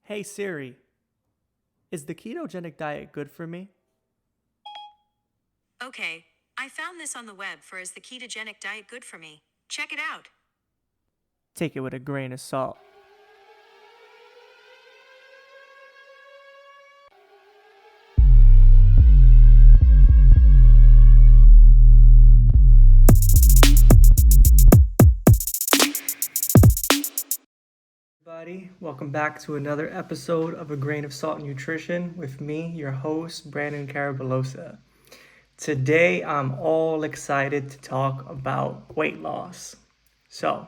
Hey Siri, is the ketogenic diet good for me? Okay, I found this on the web for Is the Ketogenic Diet Good for Me? Check it out. Take it with a grain of salt. Everybody, welcome back to another episode of A Grain of Salt Nutrition with me, your host, Brandon Caraballosa. Today, I'm all excited to talk about weight loss. So,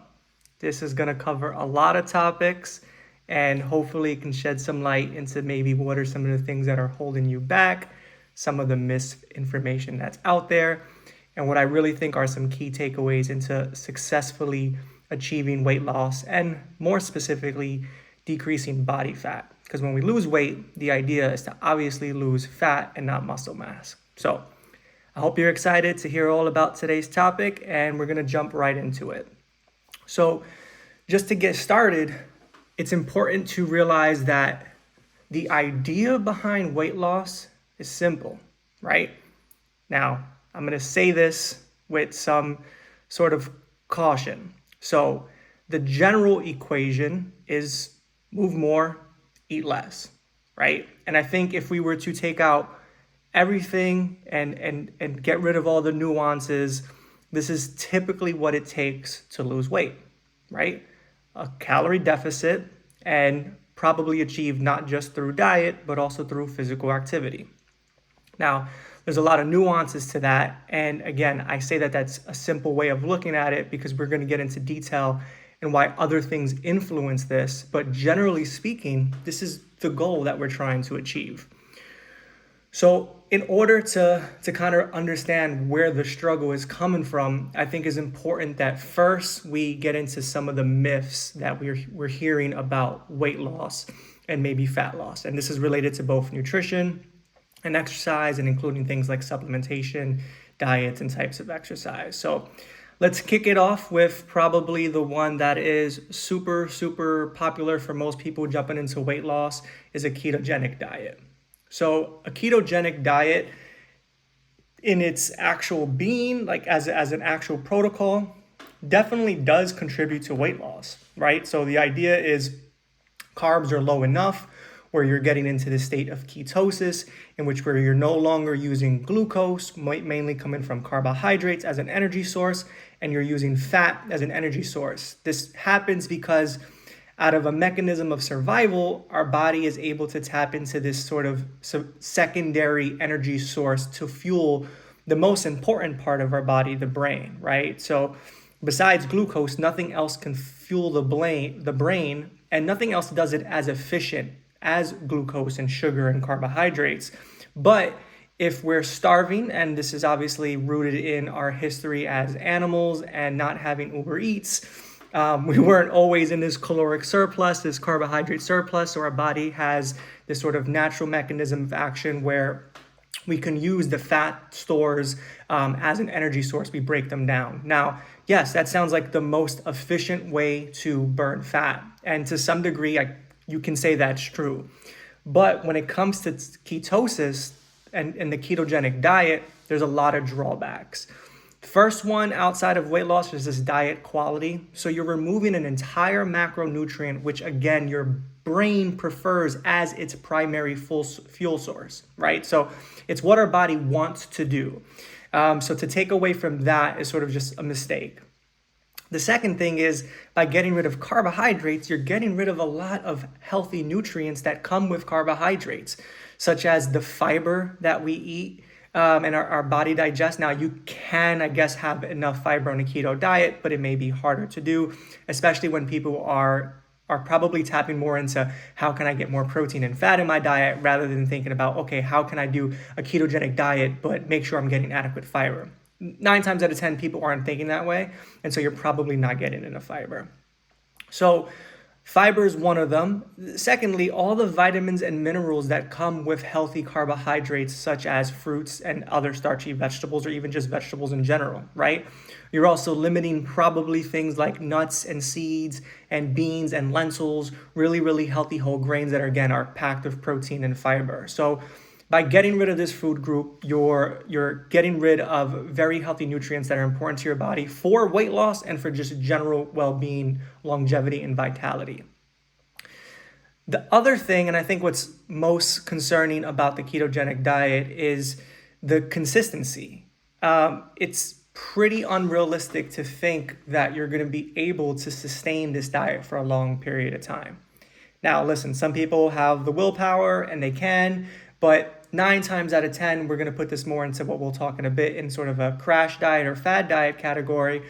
this is going to cover a lot of topics and hopefully it can shed some light into maybe what are some of the things that are holding you back, some of the misinformation that's out there, and what I really think are some key takeaways into successfully achieving weight loss and more specifically decreasing body fat. Because when we lose weight, the idea is to obviously lose fat and not muscle mass. So I hope you're excited to hear all about today's topic, and we're going to jump right into it. So just to get started, it's important to realize that the idea behind weight loss is simple, right? Now, I'm going to say this with some sort of caution. So the general equation is move more, eat less, right? And I think if we were to take out everything and get rid of all the nuances, this is typically what it takes to lose weight, right? A calorie deficit and probably achieved not just through diet, but also through physical activity. Now, there's a lot of nuances to that. And again, I say that that's a simple way of looking at it because we're going to get into detail and why other things influence this. But generally speaking, this is the goal that we're trying to achieve. So in order to kind of understand where the struggle is coming from, I think it's important that first we get into some of the myths that we're hearing about weight loss and maybe fat loss. And this is related to both nutrition and exercise, and including things like supplementation, diets, and types of exercise. So let's kick it off with probably the one that is super, super popular for most people jumping into weight loss is a ketogenic diet. So a ketogenic diet in its actual being, like as an actual protocol, definitely does contribute to weight loss, right? So the idea is carbs are low enough where you're getting into the state of ketosis, in which where you're no longer using glucose, mainly coming from carbohydrates as an energy source, and you're using fat as an energy source. This happens because out of a mechanism of survival, our body is able to tap into this sort of secondary energy source to fuel the most important part of our body, the brain, right? So besides glucose, nothing else can fuel the brain, and nothing else does it as efficient as glucose and sugar and carbohydrates. But if we're starving, and this is obviously rooted in our history as animals and not having Uber Eats, we weren't always in this caloric surplus, this carbohydrate surplus, so our body has this sort of natural mechanism of action where we can use the fat stores as an energy source. We break them down. Now, yes, that sounds like the most efficient way to burn fat. And to some degree, you can say that's true. But when it comes to ketosis and the ketogenic diet, there's a lot of drawbacks. First one outside of weight loss is this diet quality. So you're removing an entire macronutrient, which again, your brain prefers as its primary fuel source, right? So it's what our body wants to do. So to take away from that is sort of just a mistake. The second thing is by getting rid of carbohydrates, you're getting rid of a lot of healthy nutrients that come with carbohydrates, such as the fiber that we eat and our body digests. Now, you can, I guess, have enough fiber on a keto diet, but it may be harder to do, especially when people are probably tapping more into how can I get more protein and fat in my diet rather than thinking about, okay, how can I do a ketogenic diet but make sure I'm getting adequate fiber? 9 times out of 10 people aren't thinking that way, and so you're probably not getting enough fiber. So Fiber is one of them. Secondly, all the vitamins and minerals that come with healthy carbohydrates, such as fruits and other starchy vegetables, or even just vegetables in general, right? You're also limiting probably things like nuts and seeds and beans and lentils, really, really healthy whole grains that are, again, are packed with protein and fiber. So by getting rid of this food group, you're getting rid of very healthy nutrients that are important to your body for weight loss and for just general well-being, longevity, and vitality. The other thing, and I think what's most concerning about the ketogenic diet, is the consistency. It's pretty unrealistic to think that you're going to be able to sustain this diet for a long period of time. Now, listen, some people have the willpower and they can, but 9 times out of 10, we're going to put this more into what we'll talk in a bit in sort of a crash diet or fad diet category,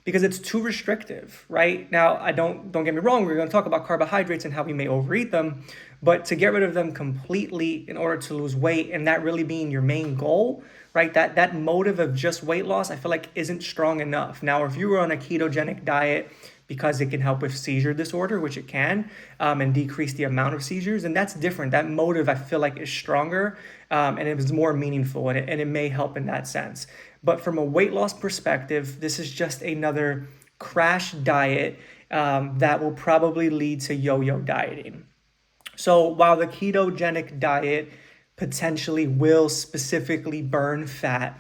because it's too restrictive, right? Now, I don't get me wrong, we're going to talk about carbohydrates and how we may overeat them, but to get rid of them completely in order to lose weight, and that really being your main goal, right? That motive of just weight loss, I feel like isn't strong enough. Now, if you were on a ketogenic diet because it can help with seizure disorder, which it can, and decrease the amount of seizures, and that's different. That motive, I feel like, is stronger, and it was more meaningful, and it may help in that sense. But from a weight loss perspective, this is just another crash diet that will probably lead to yo-yo dieting. So while the ketogenic diet potentially will specifically burn fat,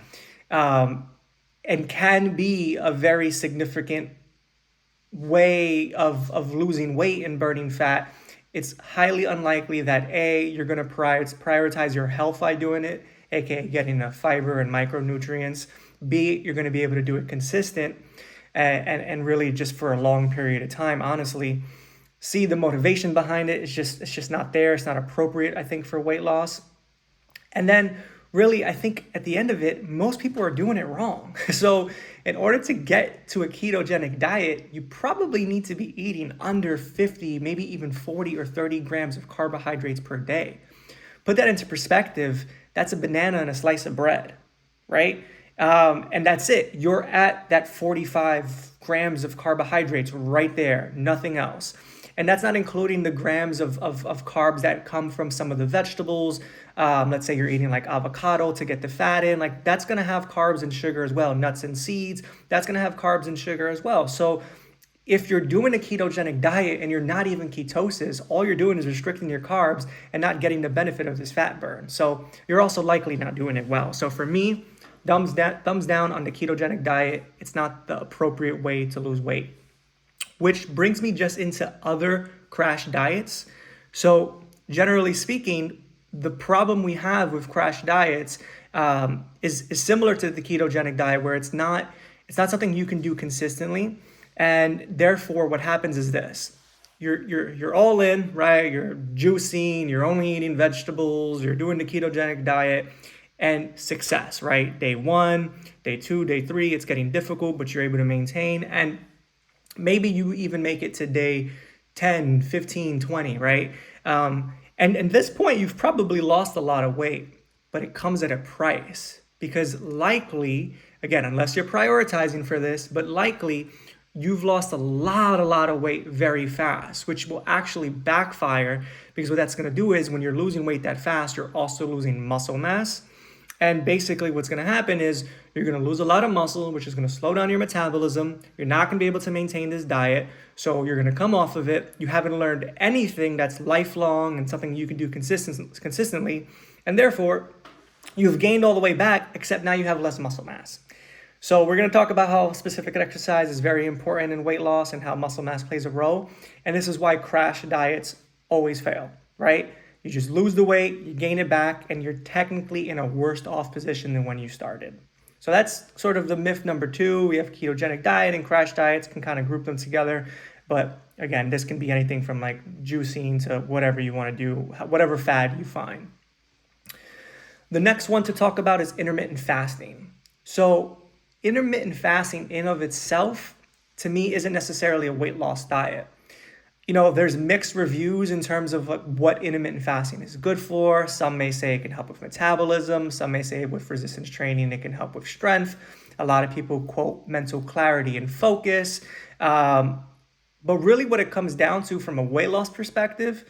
and can be a very significant way of losing weight and burning fat, it's highly unlikely that A, you're going to prioritize your health by doing it, aka getting enough fiber and micronutrients. B, you're going to be able to do it consistent and really just for a long period of time, honestly. C, the motivation behind it is just not there. It's not appropriate, I think, for weight loss. And then really, I think at the end of it, most people are doing it wrong. So in order to get to a ketogenic diet, you probably need to be eating under 50, maybe even 40 or 30 grams of carbohydrates per day. Put that into perspective, that's a banana and a slice of bread, right? And that's it. You're at that 45 grams of carbohydrates right there, nothing else. And that's not including the grams of carbs that come from some of the vegetables. Let's say you're eating like avocado to get the fat in. Like that's going to have carbs and sugar as well. Nuts and seeds, that's going to have carbs and sugar as well. So if you're doing a ketogenic diet and you're not even ketosis, all you're doing is restricting your carbs and not getting the benefit of this fat burn. So you're also likely not doing it well. So for me, thumbs down on the ketogenic diet. It's not the appropriate way to lose weight. Which brings me just into other crash diets. So generally speaking, the problem we have with crash diets is similar to the ketogenic diet, where it's not something you can do consistently. And therefore, what happens is this. You're all in, right? You're juicing, you're only eating vegetables, you're doing the ketogenic diet, and success, right? Day 1, day 2, day 3, it's getting difficult, but you're able to maintain. And maybe you even make it to day 10, 15, 20, right? And at this point, you've probably lost a lot of weight, but it comes at a price, because likely, again, unless you're prioritizing for this, but likely you've lost a lot of weight very fast, which will actually backfire, because what that's going to do is when you're losing weight that fast, you're also losing muscle mass. And basically what's going to happen is you're going to lose a lot of muscle, which is going to slow down your metabolism. You're not going to be able to maintain this diet. So you're going to come off of it. You haven't learned anything that's lifelong and something you can do consistently. And therefore, you've gained all the way back, except now you have less muscle mass. So we're going to talk about how specific exercise is very important in weight loss and how muscle mass plays a role. And this is why crash diets always fail, right? You just lose the weight, you gain it back, and you're technically in a worse off position than when you started. So that's sort of the myth number 2. We have ketogenic diet and crash diets, can kind of group them together. But again, this can be anything from like juicing to whatever you want to do, whatever fad you find. The next one to talk about is intermittent fasting. So intermittent fasting in of itself, to me, isn't necessarily a weight loss diet. You know, there's mixed reviews in terms of what intermittent fasting is good for. Some may say it can help with metabolism. Some may say with resistance training, it can help with strength. A lot of people quote mental clarity and focus. But really, what it comes down to from a weight loss perspective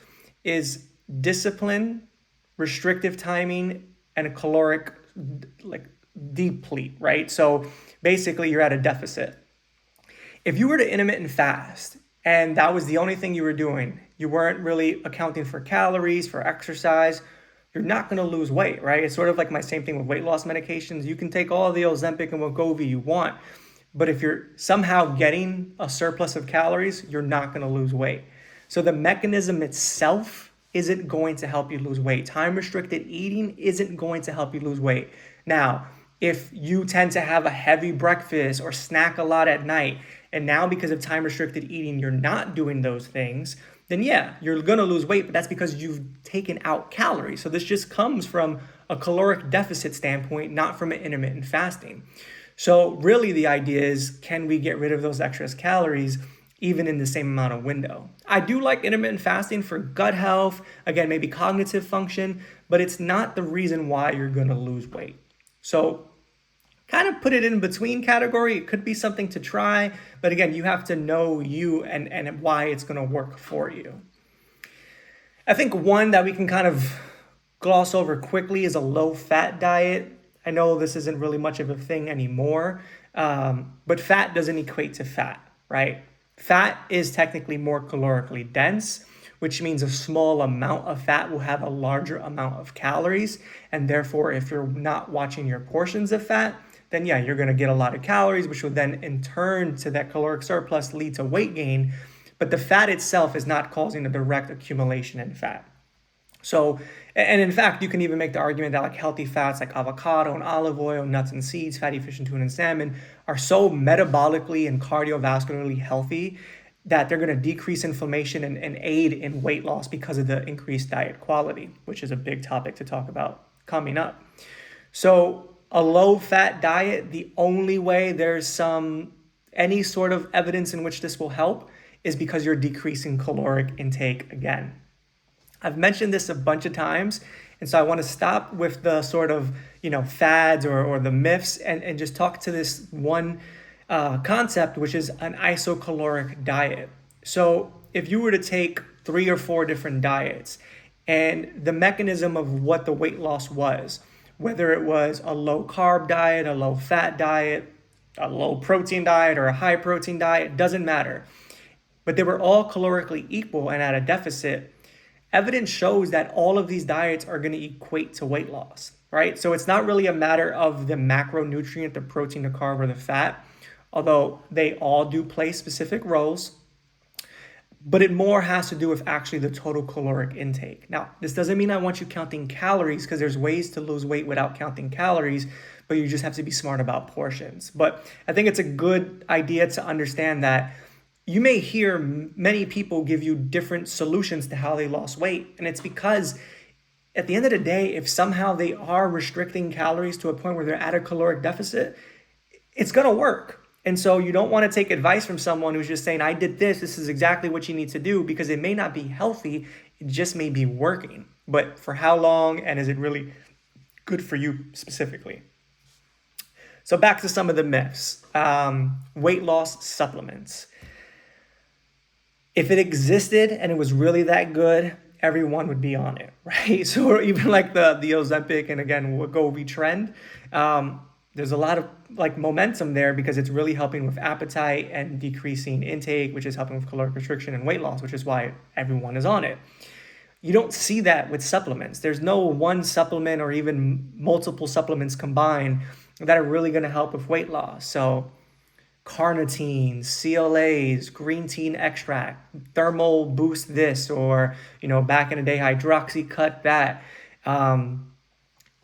is discipline, restrictive timing, and a caloric like deplete, right? So basically, you're at a deficit. If you were to intermittent fast and that was the only thing you were doing, you weren't really accounting for calories, for exercise, you're not going to lose weight, right? It's sort of like my same thing with weight loss medications. You can take all the Ozempic and Wegovy you want, but if you're somehow getting a surplus of calories, you're not going to lose weight. So the mechanism itself isn't going to help you lose weight. Time restricted eating isn't going to help you lose weight. Now, if you tend to have a heavy breakfast or snack a lot at night, and now because of time restricted eating, you're not doing those things, then yeah, you're gonna lose weight, but that's because you've taken out calories. So this just comes from a caloric deficit standpoint, not from an intermittent fasting. So really the idea is, can we get rid of those excess calories even in the same amount of window? I do like intermittent fasting for gut health, again, maybe cognitive function, but it's not the reason why you're gonna lose weight. So kind of put it in between category. It could be something to try, but again, you have to know you and why it's going to work for you. I think one that we can kind of gloss over quickly is a low fat diet. I know this isn't really much of a thing anymore, but fat doesn't equate to fat, right? Fat is technically more calorically dense, which means a small amount of fat will have a larger amount of calories. And therefore, if you're not watching your portions of fat, then yeah, you're going to get a lot of calories, which will then in turn to that caloric surplus lead to weight gain. But the fat itself is not causing a direct accumulation in fat. So, and in fact, you can even make the argument that like healthy fats like avocado and olive oil, nuts and seeds, fatty fish and tuna and salmon are so metabolically and cardiovascularly healthy that they're going to decrease inflammation and aid in weight loss because of the increased diet quality, which is a big topic to talk about coming up. So a low fat diet, the only way there's any sort of evidence in which this will help is because you're decreasing caloric intake again. I've mentioned this a bunch of times, and so I want to stop with the sort of, fads or the myths and just talk to this one concept, which is an isocaloric diet. So if you were to take 3 or 4 different diets and the mechanism of what the weight loss was, whether it was a low carb diet, a low fat diet, a low protein diet, or a high protein diet, doesn't matter. But they were all calorically equal and at a deficit. Evidence shows that all of these diets are going to equate to weight loss, right? So it's not really a matter of the macronutrient, the protein, the carb, or the fat, although they all do play specific roles. But it more has to do with actually the total caloric intake. Now, this doesn't mean I want you counting calories, because there's ways to lose weight without counting calories, but you just have to be smart about portions. But I think it's a good idea to understand that you may hear many people give you different solutions to how they lost weight. And it's because at the end of the day, if somehow they are restricting calories to a point where they're at a caloric deficit, it's going to work. And so you don't want to take advice from someone who's just saying, I did this, this is exactly what you need to do, because it may not be healthy, it just may be working. But for how long, and is it really good for you specifically? So back to some of the myths. Weight loss supplements. If it existed and it was really that good, everyone would be on it, right? So even like the Ozempic and again, Wegovy trend, there's a lot of like momentum there because it's really helping with appetite and decreasing intake, which is helping with caloric restriction and weight loss, which is why everyone is on it. You don't see that with supplements. There's no one supplement or even multiple supplements combined that are really going to help with weight loss. So carnitine, CLAs, green tea extract, thermal boost this, or, back in the day, hydroxy cut that.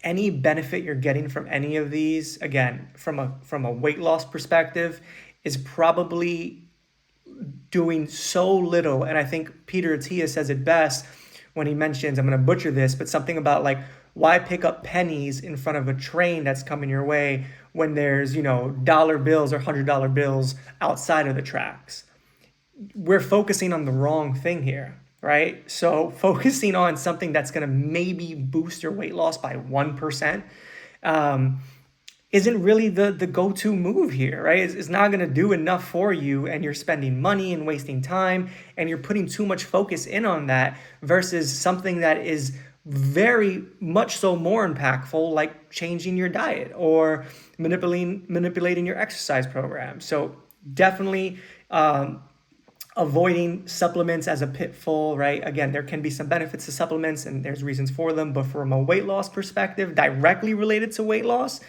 Any benefit you're getting from any of these, again, from a weight loss perspective, is probably doing so little. And I think Peter Attia says it best when he mentions, I'm going to butcher this, but something about like, why pick up pennies in front of a train that's coming your way when there's, dollar bills or $100 bills outside of the tracks? We're focusing on the wrong thing here, right? So focusing on something that's going to maybe boost your weight loss by 1%, isn't really the go-to move here, right? It's not going to do enough for you, and you're spending money and wasting time, and you're putting too much focus in on that versus something that is very much so more impactful, like changing your diet or manipulating your exercise program. So definitely avoiding supplements as a pitfall, right? Again, there can be some benefits to supplements and there's reasons for them, but from a weight loss perspective, directly related to weight loss,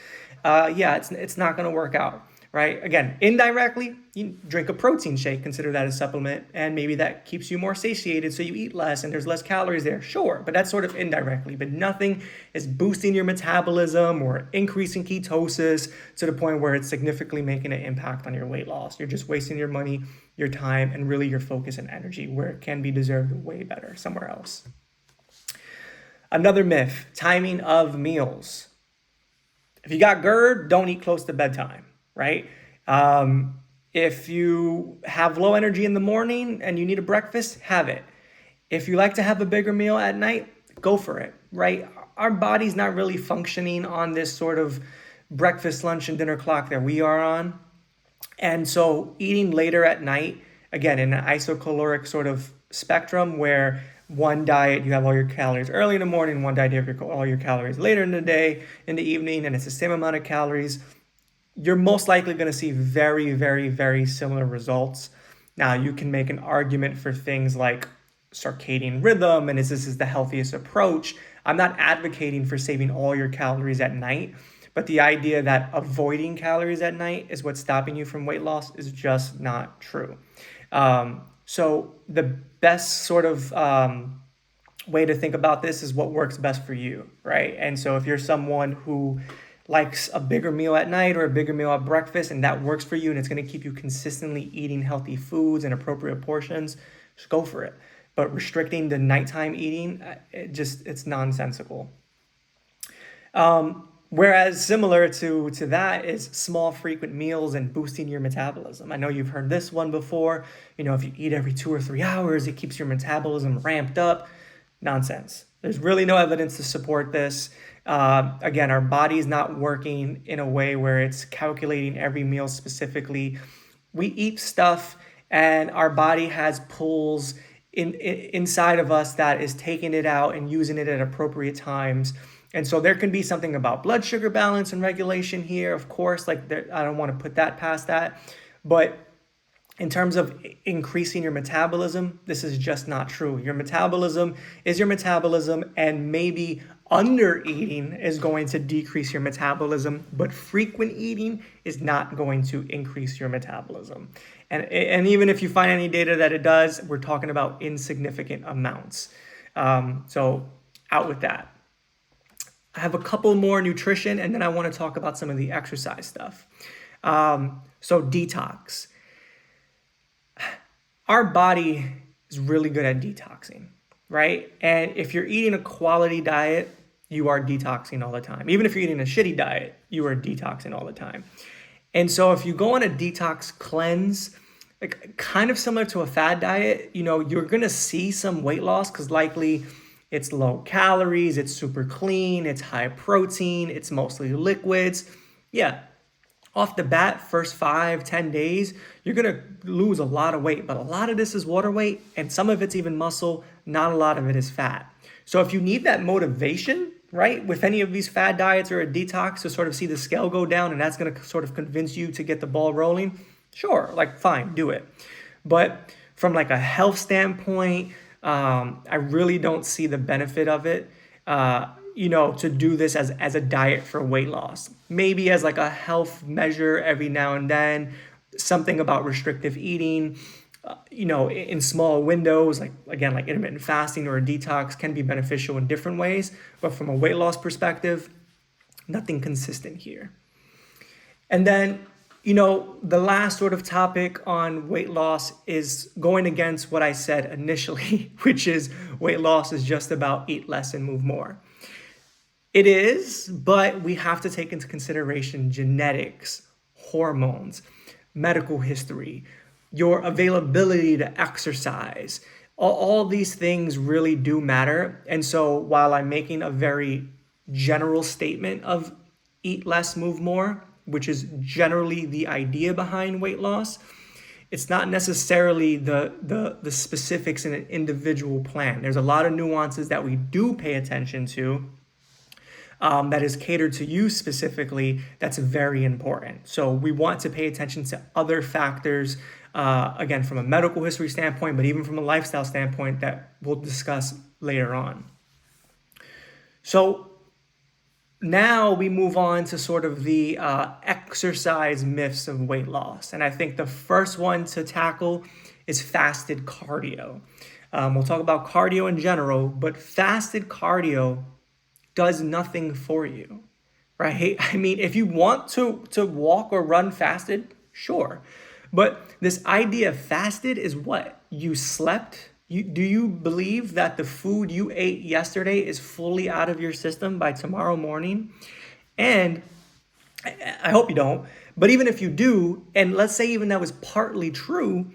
yeah, it's not going to work out, right? Again, indirectly, you drink a protein shake, consider that a supplement, and maybe that keeps you more satiated, so you eat less and there's less calories there. Sure, but that's sort of indirectly, but nothing is boosting your metabolism or increasing ketosis to the point where it's significantly making an impact on your weight loss. You're just wasting your money, your time, and really your focus and energy where it can be deserved way better somewhere else. Another myth, timing of meals. If you got GERD, don't eat close to bedtime, right? If you have low energy in the morning and you need a breakfast, have it. If you like to have a bigger meal at night, go for it, right? Our body's not really functioning on this sort of breakfast, lunch, and dinner clock that we are on. And so eating later at night, again, in an isocaloric sort of spectrum where one diet, you have all your calories early in the morning, one diet, you have all your calories later in the day, in the evening, and it's the same amount of calories, you're most likely going to see very, very, very similar results. Now, you can make an argument for things like circadian rhythm and is this the healthiest approach. I'm not advocating for saving all your calories at night, but the idea that avoiding calories at night is what's stopping you from weight loss is just not true. So the best sort of way to think about this is what works best for you, right? And so if you're someone who likes a bigger meal at night or a bigger meal at breakfast and that works for you and it's going to keep you consistently eating healthy foods and appropriate portions, just go for it. But restricting the nighttime eating, it's nonsensical. Whereas similar to that is small frequent meals and boosting your metabolism. I know you've heard this one before. If you eat every 2 or 3 hours, it keeps your metabolism ramped up. Nonsense. There's really no evidence to support this. Again, our body's not working in a way where it's calculating every meal specifically. We eat stuff and our body has pulls inside of us that is taking it out and using it at appropriate times. And so there can be something about blood sugar balance and regulation here, of course, I don't want to put that past that. But in terms of increasing your metabolism, this is just not true. Your metabolism is your metabolism, and maybe under eating is going to decrease your metabolism, but frequent eating is not going to increase your metabolism. And even if you find any data that it does, we're talking about insignificant amounts. So out with that. I have a couple more nutrition, and then I want to talk about some of the exercise stuff. So detox. Our body is really good at detoxing, right? And if you're eating a quality diet, you are detoxing all the time. Even if you're eating a shitty diet, you are detoxing all the time. And so if you go on a detox cleanse, like kind of similar to a fad diet, you're going to see some weight loss because likely it's low calories, it's super clean, it's high protein, it's mostly liquids. Yeah, off the bat, first 5-10 days, you're going to lose a lot of weight, but a lot of this is water weight and some of it's even muscle, not a lot of it is fat. So if you need that motivation, right, with any of these fad diets or a detox to sort of see the scale go down and that's going to sort of convince you to get the ball rolling, sure, fine, do it. But from a health standpoint, I really don't see the benefit of it, to do this as a diet for weight loss. Maybe as a health measure every now and then, something about restrictive eating, in small windows, like intermittent fasting or a detox can be beneficial in different ways. But from a weight loss perspective, nothing consistent here. And then, the last sort of topic on weight loss is going against what I said initially, which is weight loss is just about eat less and move more. It is, but we have to take into consideration genetics, hormones, medical history, your availability to exercise. All these things really do matter. And so while I'm making a very general statement of eat less, move more, which is generally the idea behind weight loss. It's not necessarily the specifics in an individual plan. There's a lot of nuances that we do pay attention to, that is catered to you specifically, that's very important. So we want to pay attention to other factors, again, from a medical history standpoint, but even from a lifestyle standpoint that we'll discuss later on. So now we move on to sort of the exercise myths of weight loss. And I think the first one to tackle is fasted cardio. We'll talk about cardio in general, but fasted cardio does nothing for you, right? I mean, if you want to walk or run fasted, sure. But this idea of fasted is what? You slept? Do you believe that the food you ate yesterday is fully out of your system by tomorrow morning? And I hope you don't. But even if you do, and let's say even that was partly true,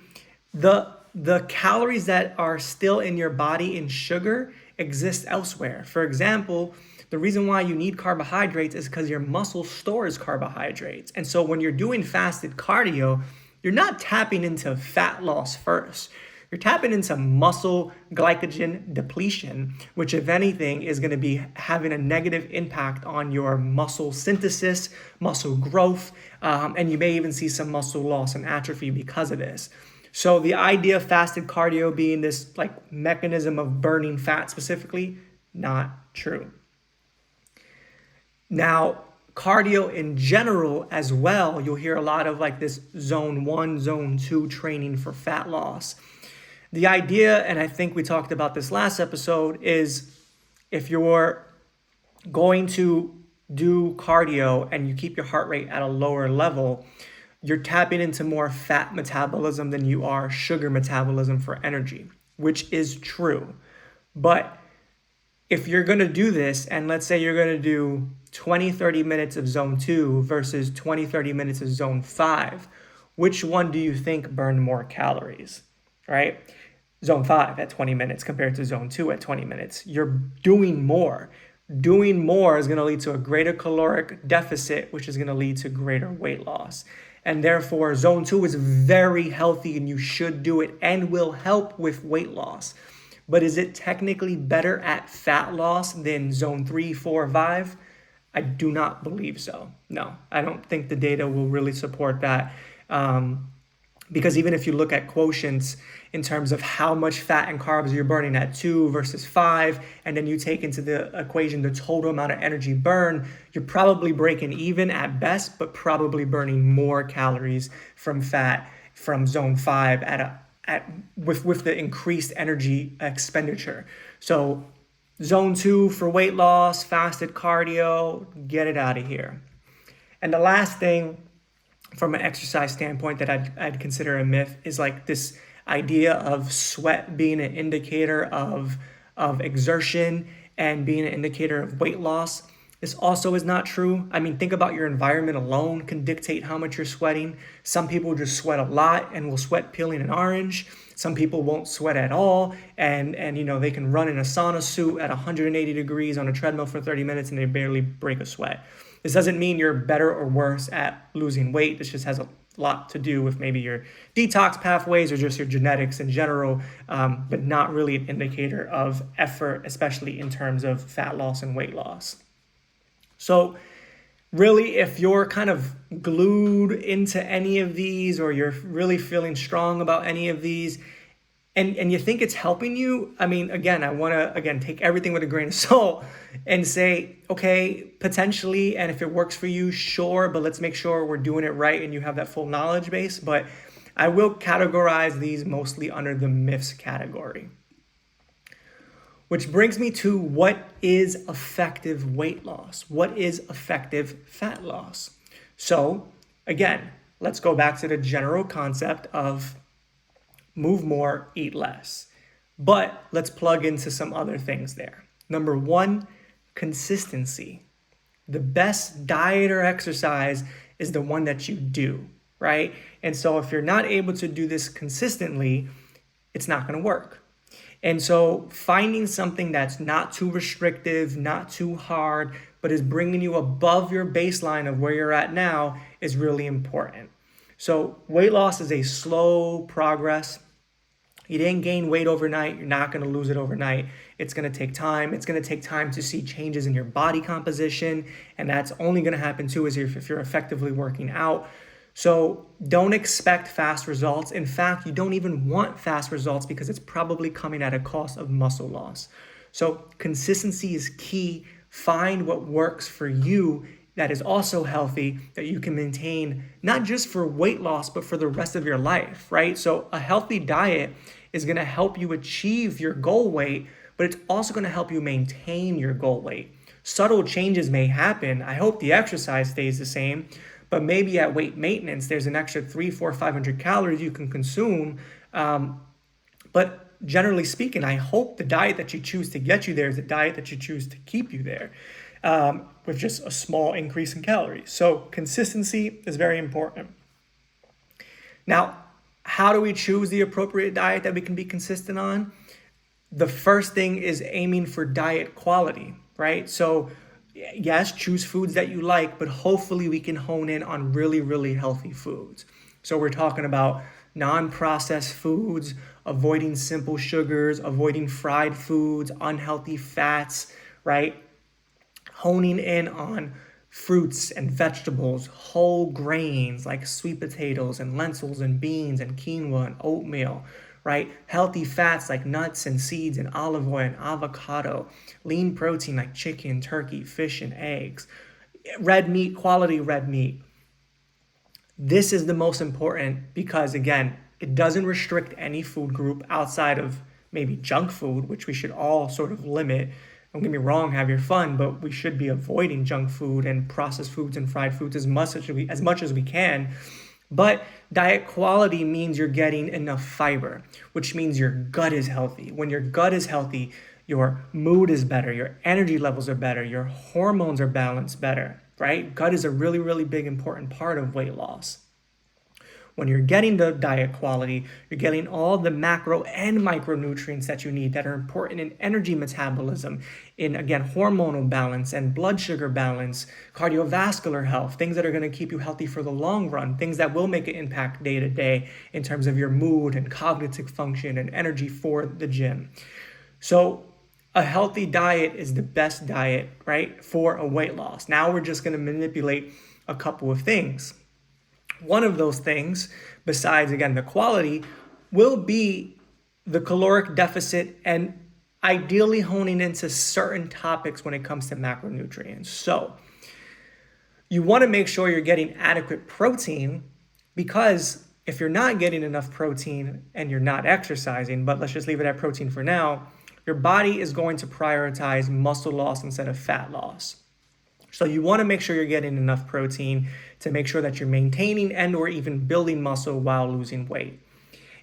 the calories that are still in your body in sugar exist elsewhere. For example, the reason why you need carbohydrates is because your muscle stores carbohydrates. And so when you're doing fasted cardio, you're not tapping into fat loss first. You're tapping into muscle glycogen depletion, which, if anything, is going to be having a negative impact on your muscle synthesis, muscle growth, and you may even see some muscle loss and atrophy because of this. So the idea of fasted cardio being this like mechanism of burning fat specifically, not true. Now, cardio in general as well, you'll hear a lot of like this zone 1, zone 2 training for fat loss. The idea, and I think we talked about this last episode, is if you're going to do cardio and you keep your heart rate at a lower level, you're tapping into more fat metabolism than you are sugar metabolism for energy, which is true. But if you're going to do this, and let's say you're going to do 20, 30 minutes of zone 2 versus 20, 30 minutes of zone 5, which one do you think burned more calories, right? Zone 5 at 20 minutes compared to zone 2 at 20 minutes. You're doing more. Doing more is going to lead to a greater caloric deficit, which is going to lead to greater weight loss. And therefore, zone 2 is very healthy and you should do it and will help with weight loss. But is it technically better at fat loss than zone 3, 4, 5? I do not believe so. No, I don't think the data will really support that. Because even if you look at quotients in terms of how much fat and carbs you're burning at 2 versus 5, and then you take into the equation the total amount of energy burned, you're probably breaking even at best, but probably burning more calories from fat from zone 5 with the increased energy expenditure. So zone 2 for weight loss, fasted cardio, get it out of here. And the last thing from an exercise standpoint that I'd consider a myth is like this idea of sweat being an indicator of exertion and being an indicator of weight loss. This also is not true. I mean, think about your environment alone can dictate how much you're sweating. Some people just sweat a lot and will sweat peeling an orange. Some people won't sweat at all, and they can run in a sauna suit at 180 degrees on a treadmill for 30 minutes and they barely break a sweat. This doesn't mean you're better or worse at losing weight. This just has a lot to do with maybe your detox pathways or just your genetics in general, but not really an indicator of effort, especially in terms of fat loss and weight loss. So really, if you're kind of glued into any of these, or you're really feeling strong about any of these, and you think it's helping you, I mean, again, I want to, take everything with a grain of salt and say, okay, potentially, and if it works for you, sure, but let's make sure we're doing it right and you have that full knowledge base. But I will categorize these mostly under the myths category. Which brings me to what is effective weight loss? What is effective fat loss? So again, let's go back to the general concept of move more, eat less. But let's plug into some other things there. Number one, consistency. The best diet or exercise is the one that you do, right? And so if you're not able to do this consistently, it's not going to work. And so finding something that's not too restrictive, not too hard, but is bringing you above your baseline of where you're at now is really important. So weight loss is a slow progress. You didn't gain weight overnight. You're not going to lose it overnight. It's going to take time. It's going to take time to see changes in your body composition. And that's only going to happen too if you're effectively working out. So don't expect fast results. In fact, you don't even want fast results because it's probably coming at a cost of muscle loss. So consistency is key. Find what works for you that is also healthy, that you can maintain not just for weight loss, but for the rest of your life, right? So a healthy diet is going to help you achieve your goal weight, but it's also going to help you maintain your goal weight. Subtle changes may happen. I hope the exercise stays the same, but maybe at weight maintenance, there's an extra 300, 400, 500 calories you can consume. But generally speaking, I hope the diet that you choose to get you there is the diet that you choose to keep you there, with just a small increase in calories. So consistency is very important. Now, how do we choose the appropriate diet that we can be consistent on? The first thing is aiming for diet quality, right? So yes, choose foods that you like, but hopefully we can hone in on really, really healthy foods. So we're talking about non-processed foods, avoiding simple sugars, avoiding fried foods, unhealthy fats, right? Honing in on fruits and vegetables, whole grains like sweet potatoes and lentils and beans and quinoa and oatmeal, right? Healthy fats like nuts and seeds and olive oil and avocado, lean protein like chicken, turkey, fish, and eggs, red meat, quality red meat. This is the most important because, again, it doesn't restrict any food group outside of maybe junk food, which we should all sort of limit. Don't get me wrong, have your fun, but we should be avoiding junk food and processed foods and fried foods as much as we can. But diet quality means you're getting enough fiber, which means your gut is healthy. When your gut is healthy, your mood is better, your energy levels are better, your hormones are balanced better, right? Gut is a really, really big important part of weight loss. When you're getting the diet quality, you're getting all the macro and micronutrients that you need that are important in energy metabolism, in, again, hormonal balance and blood sugar balance, cardiovascular health, things that are going to keep you healthy for the long run, things that will make an impact day to day in terms of your mood and cognitive function and energy for the gym. So a healthy diet is the best diet, right, for a weight loss. Now we're just going to manipulate a couple of things. One of those things, besides, again, the quality, will be the caloric deficit and ideally honing into certain topics when it comes to macronutrients. So you want to make sure you're getting adequate protein, because if you're not getting enough protein and you're not exercising, but let's just leave it at protein for now, your body is going to prioritize muscle loss instead of fat loss. So you want to make sure you're getting enough protein to make sure that you're maintaining and or even building muscle while losing weight.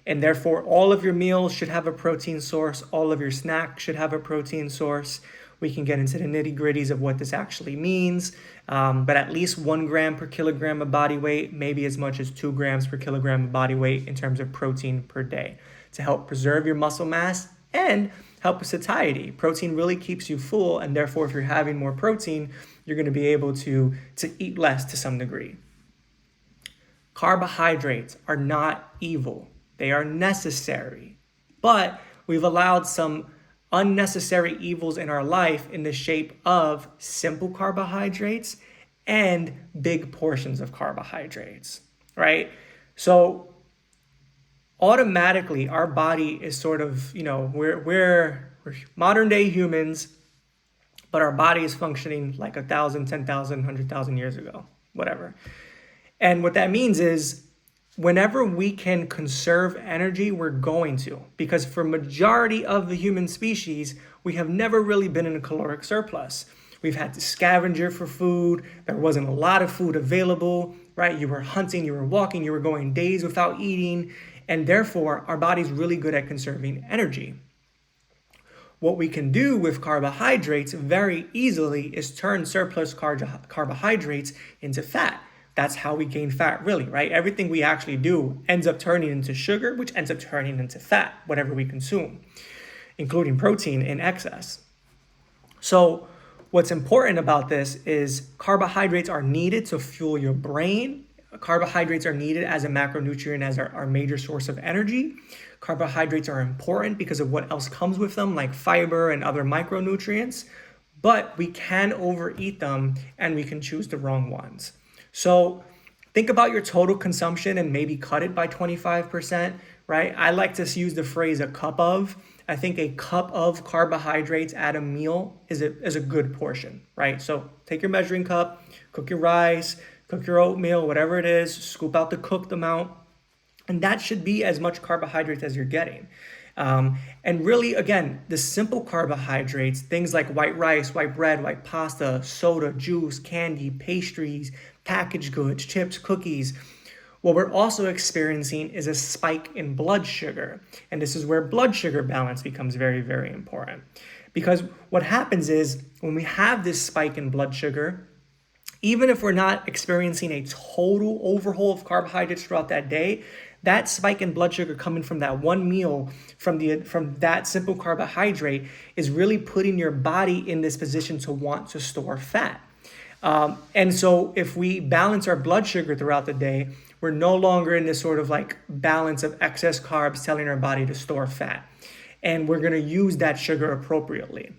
And therefore, all of your meals should have a protein source. All of your snacks should have a protein source. We can get into the nitty gritties of what this actually means, but at least 1 gram per kilogram of body weight, maybe as much as 2 grams per kilogram of body weight in terms of protein per day to help preserve your muscle mass and help with satiety. Protein really keeps you full, and therefore, if you're having more protein, you're going to be able to eat less to some degree. Carbohydrates are not evil. They are necessary. But we've allowed some unnecessary evils in our life in the shape of simple carbohydrates and big portions of carbohydrates, right? So automatically our body is sort of, we're modern day humans, but our body is functioning like 1,000, 10,000, 100,000 years ago, whatever. And what that means is whenever we can conserve energy, we're going to, because for majority of the human species, we have never really been in a caloric surplus. We've had to scavenger for food. There wasn't a lot of food available, right? You were hunting, you were walking, you were going days without eating. And therefore, our body's really good at conserving energy. What we can do with carbohydrates very easily is turn surplus carbohydrates into fat. That's how we gain fat, really, right? Everything we actually do ends up turning into sugar, which ends up turning into fat, whatever we consume, including protein in excess. So what's important about this is carbohydrates are needed to fuel your brain. Carbohydrates are needed as a macronutrient, as our major source of energy. Carbohydrates are important because of what else comes with them, like fiber and other micronutrients, but we can overeat them and we can choose the wrong ones. So think about your total consumption and maybe cut it by 25%, right? I like to use the phrase a cup of. I think a cup of carbohydrates at a meal is a good portion, right? So take your measuring cup, cook your rice, cook your oatmeal, whatever it is, scoop out the cooked amount, and that should be as much carbohydrates as you're getting. And really, again, the simple carbohydrates, things like white rice, white bread, white pasta, soda, juice, candy, pastries, packaged goods, chips, cookies. What we're also experiencing is a spike in blood sugar. And this is where blood sugar balance becomes very, very important. Because what happens is when we have this spike in blood sugar, even if we're not experiencing a total overhaul of carbohydrates throughout that day, that spike in blood sugar coming from that one meal, from that simple carbohydrate, is really putting your body in this position to want to store fat. And so if we balance our blood sugar throughout the day, we're no longer in this sort of like balance of excess carbs telling our body to store fat. And we're going to use that sugar appropriately.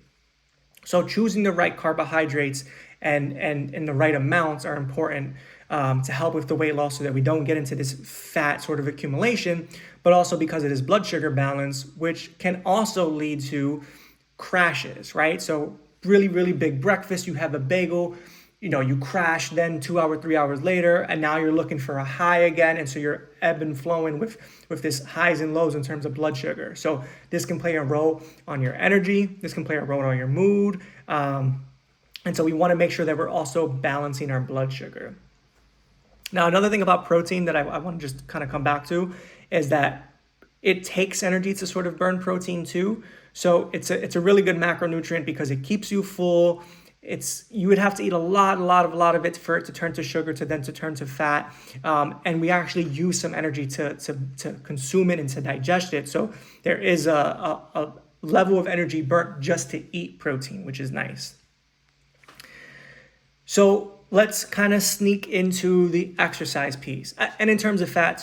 So choosing the right carbohydrates and the right amounts are important to help with the weight loss so that we don't get into this fat sort of accumulation, but also because of this blood sugar balance, which can also lead to crashes, right? So really, really big breakfast, you have a bagel, you crash then 2 hours, 3 hours later, and now you're looking for a high again. And so you're ebb and flowing with this highs and lows in terms of blood sugar. So this can play a role on your energy. This can play a role on your mood. And so we want to make sure that we're also balancing our blood sugar. Now, another thing about protein that I want to just kind of come back to is that it takes energy to sort of burn protein too. So it's a really good macronutrient because it keeps you full. You would have to eat a lot of it for it to turn to sugar to turn to fat. And we actually use some energy to consume it and to digest it. So there is a level of energy burnt just to eat protein, which is nice. So let's kind of sneak into the exercise piece. And in terms of fat,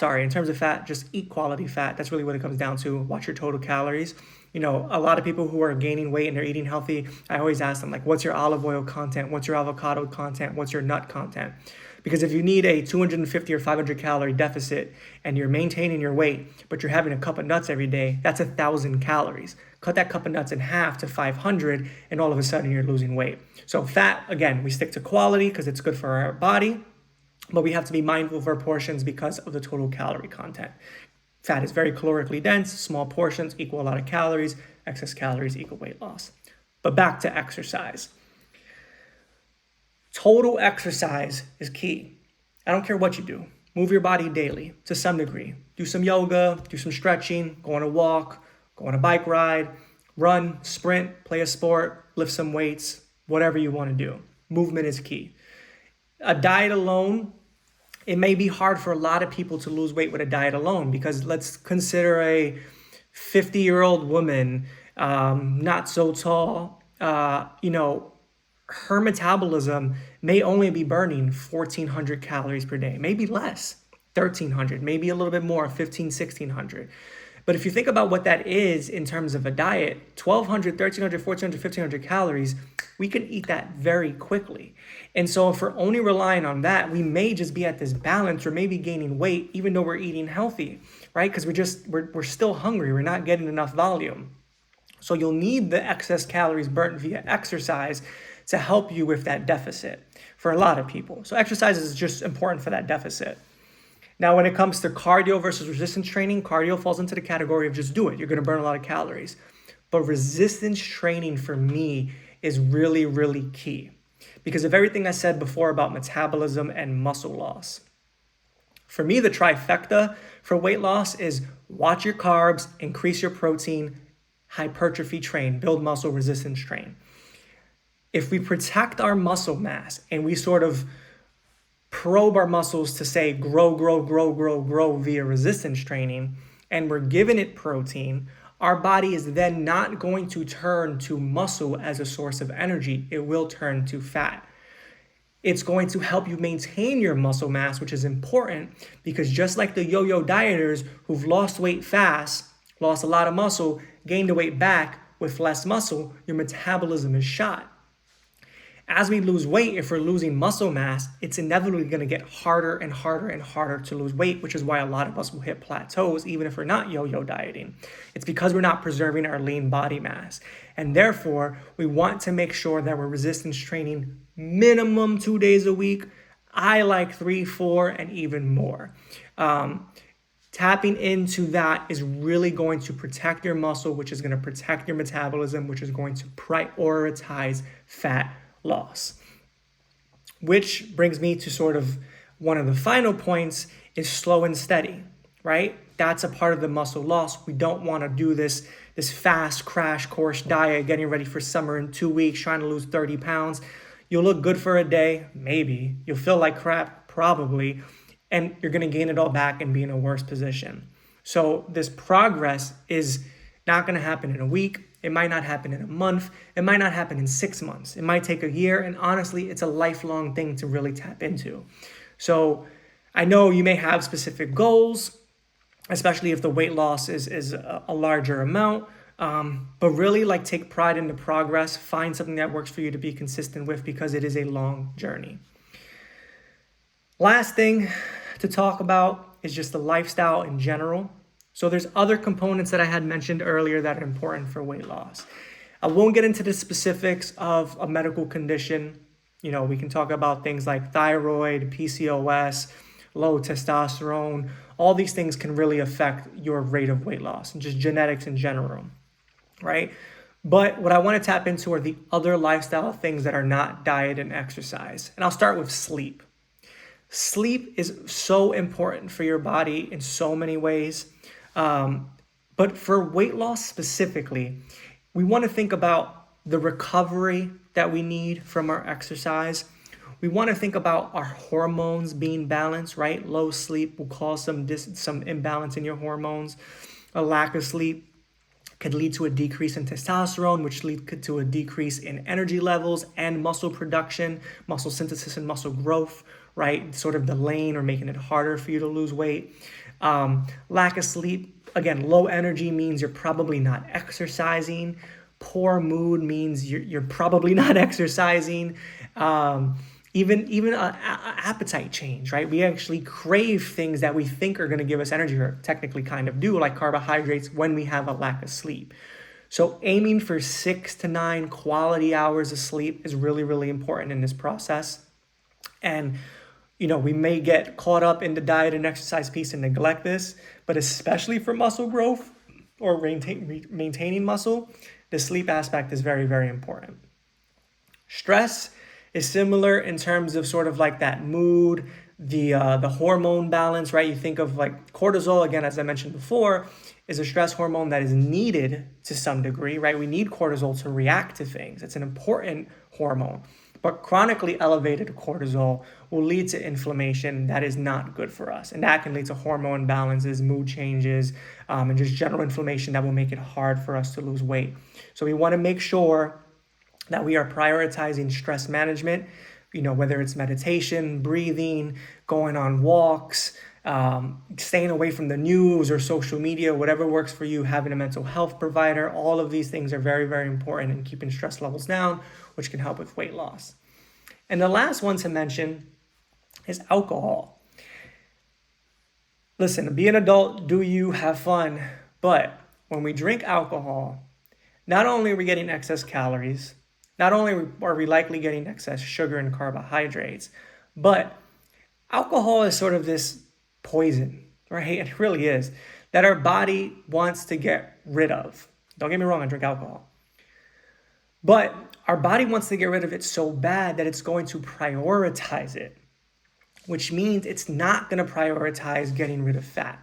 just eat quality fat. That's really what it comes down to. Watch your total calories. A lot of people who are gaining weight and they're eating healthy, I always ask them, like, what's your olive oil content? What's your avocado content? What's your nut content? Because if you need a 250 or 500 calorie deficit and you're maintaining your weight, but you're having a cup of nuts every day, that's 1,000 calories. Cut that cup of nuts in half to 500 and all of a sudden you're losing weight. So fat, again, we stick to quality because it's good for our body, but we have to be mindful of our portions because of the total calorie content. Fat is very calorically dense, small portions equal a lot of calories, excess calories equal weight loss. But back to exercise. Total exercise is key. I don't care what you do. Move your body daily to some degree. Do some yoga, do some stretching, go on a walk, go on a bike ride, run, sprint, play a sport, lift some weights, whatever you want to do. Movement is key. A diet alone, it may be hard for a lot of people to lose weight with a diet alone because let's consider a 50-year-old woman, not so tall, her metabolism may only be burning 1,400 calories per day, maybe less, 1,300, maybe a little bit more, 1,500, 1,600. But if you think about what that is in terms of a diet, 1,200, 1,300, 1,400, 1,500 calories, we can eat that very quickly. And so if we're only relying on that, we may just be at this balance or maybe gaining weight even though we're eating healthy, right? Because we're still hungry. We're not getting enough volume. So you'll need the excess calories burnt via exercise to help you with that deficit for a lot of people. So exercise is just important for that deficit. Now, when it comes to cardio versus resistance training, cardio falls into the category of just do it. You're going to burn a lot of calories. But resistance training for me is really, really key because of everything I said before about metabolism and muscle loss. For me, the trifecta for weight loss is watch your carbs, increase your protein, hypertrophy train, build muscle, resistance train. If we protect our muscle mass and we sort of probe our muscles to say grow via resistance training, and we're giving it protein, our body is then not going to turn to muscle as a source of energy. It will turn to fat. It's going to help you maintain your muscle mass, which is important because just like the yo-yo dieters who've lost weight fast, lost a lot of muscle, gained the weight back with less muscle, your metabolism is shot. As we lose weight, if we're losing muscle mass, it's inevitably going to get harder and harder and harder to lose weight, which is why a lot of us will hit plateaus even if we're not yo-yo dieting. It's because we're not preserving our lean body mass. And therefore, we want to make sure that we're resistance training minimum 2 days a week. I like 3, 4, and even more. Tapping into that is really going to protect your muscle, which is going to protect your metabolism, which is going to prioritize fat loss. Which brings me to sort of one of the final points is slow and steady, right? That's a part of the muscle loss. We don't want to do this fast crash course diet, getting ready for summer in 2 weeks, trying to lose 30 pounds. You'll look good for a day, maybe. You'll feel like crap, probably. And you're going to gain it all back and be in a worse position. So this progress is not going to happen in a week. It might not happen in a month. It might not happen in 6 months. It might take a year. And honestly, it's a lifelong thing to really tap into. So I know you may have specific goals, especially if the weight loss is a larger amount. But really take pride in the progress. Find something that works for you to be consistent with because it is a long journey. Last thing to talk about is just the lifestyle in general. So there's other components that I had mentioned earlier that are important for weight loss. I won't get into the specifics of a medical condition. We can talk about things like thyroid, PCOS, low testosterone. All these things can really affect your rate of weight loss and just genetics in general, right? But what I want to tap into are the other lifestyle things that are not diet and exercise. And I'll start with sleep. Sleep is so important for your body in so many ways. But for weight loss specifically, we want to think about the recovery that we need from our exercise. We want to think about our hormones being balanced, right? Low sleep will cause some imbalance in your hormones. A lack of sleep could lead to a decrease in testosterone, which lead to a decrease in energy levels and muscle production, muscle synthesis and muscle growth, right? Sort of delaying or making it harder for you to lose weight. Lack of sleep, again, low energy means you're probably not exercising. Poor mood means you're probably not exercising. Even appetite change, right? We actually crave things that we think are going to give us energy, or technically kind of do, like carbohydrates, when we have a lack of sleep. So aiming for 6 to 9 quality hours of sleep is really, really important in this process. And we may get caught up in the diet and exercise piece and neglect this, but especially for muscle growth or maintaining muscle, the sleep aspect is very, very important. Stress is similar in terms of sort of that mood, the hormone balance, right? You think of cortisol, again, as I mentioned before, is a stress hormone that is needed to some degree, right? We need cortisol to react to things. It's an important hormone. But chronically elevated cortisol will lead to inflammation that is not good for us. And that can lead to hormone imbalances, mood changes, and just general inflammation that will make it hard for us to lose weight. So we want to make sure that we are prioritizing stress management, whether it's meditation, breathing, going on walks, staying away from the news or social media, whatever works for you, having a mental health provider. All of these things are very, very important in keeping stress levels down, which can help with weight loss. And the last one to mention is alcohol. Listen, be an adult, do you, have fun. But when we drink alcohol, not only are we getting excess calories, not only are we likely getting excess sugar and carbohydrates, but alcohol is sort of this poison, right? It really is, that our body wants to get rid of. Don't get me wrong, I drink alcohol. But our body wants to get rid of it so bad that it's going to prioritize it, which means it's not going to prioritize getting rid of fat.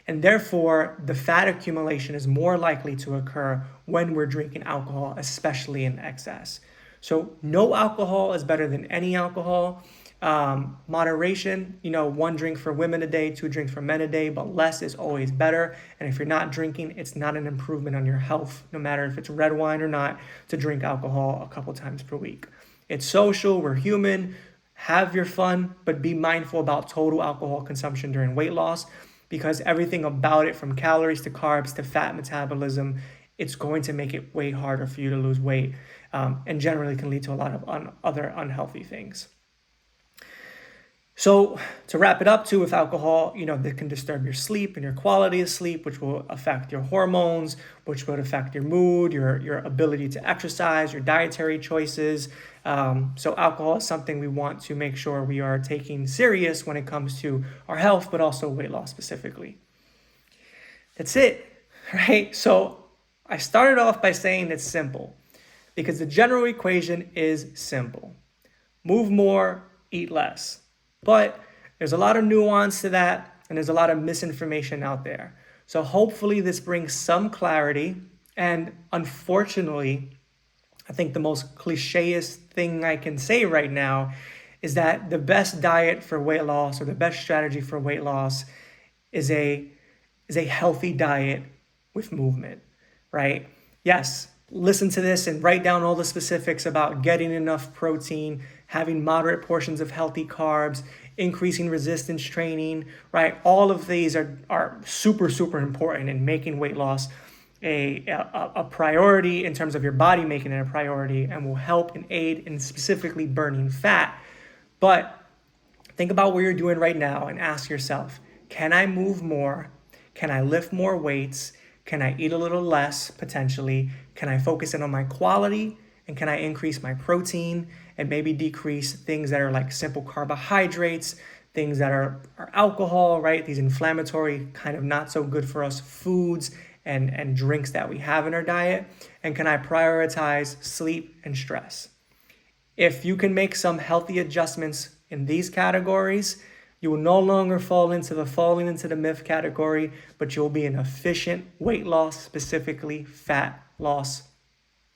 And therefore, the fat accumulation is more likely to occur when we're drinking alcohol, especially in excess. So no alcohol is better than any alcohol. Moderation, one drink for women a day, two drinks for men a day, but less is always better. And if you're not drinking, it's not an improvement on your health, no matter if it's red wine or not, to drink alcohol a couple times per week. It's social, we're human, have your fun, but be mindful about total alcohol consumption during weight loss, because everything about it, from calories to carbs to fat metabolism, it's going to make it way harder for you to lose weight, and generally can lead to a lot of other unhealthy things. So to wrap it up too, with alcohol, that can disturb your sleep and your quality of sleep, which will affect your hormones, which would affect your mood, your ability to exercise, your dietary choices. So alcohol is something we want to make sure we are taking serious when it comes to our health, but also weight loss specifically. That's it, right? So I started off by saying it's simple, because the general equation is simple. Move more, eat less. But there's a lot of nuance to that, and there's a lot of misinformation out there. So hopefully this brings some clarity. And unfortunately, I think the most clichéest thing I can say right now is that the best diet for weight loss, or the best strategy for weight loss, is a healthy diet with movement, right? Yes, listen to this and write down all the specifics about getting enough protein, having moderate portions of healthy carbs, increasing resistance training, right? All of these are super, super important in making weight loss a priority, in terms of your body making it a priority, and will help and aid in specifically burning fat. But think about what you're doing right now and ask yourself, can I move more? Can I lift more weights? Can I eat a little less potentially? Can I focus in on my quality? And can I increase my protein and maybe decrease things that are like simple carbohydrates, things that are alcohol, right? These inflammatory, kind of not so good for us foods and drinks that we have in our diet? And can I prioritize sleep and stress? If you can make some healthy adjustments in these categories, you will no longer fall into the falling into the myth category, but you'll be an efficient weight loss, specifically fat loss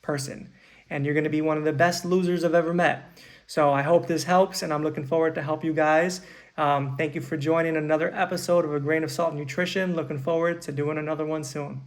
person. And you're going to be one of the best losers I've ever met. So I hope this helps, and I'm looking forward to help you guys. Thank you for joining another episode of A Grain of Salt Nutrition. Looking forward to doing another one soon.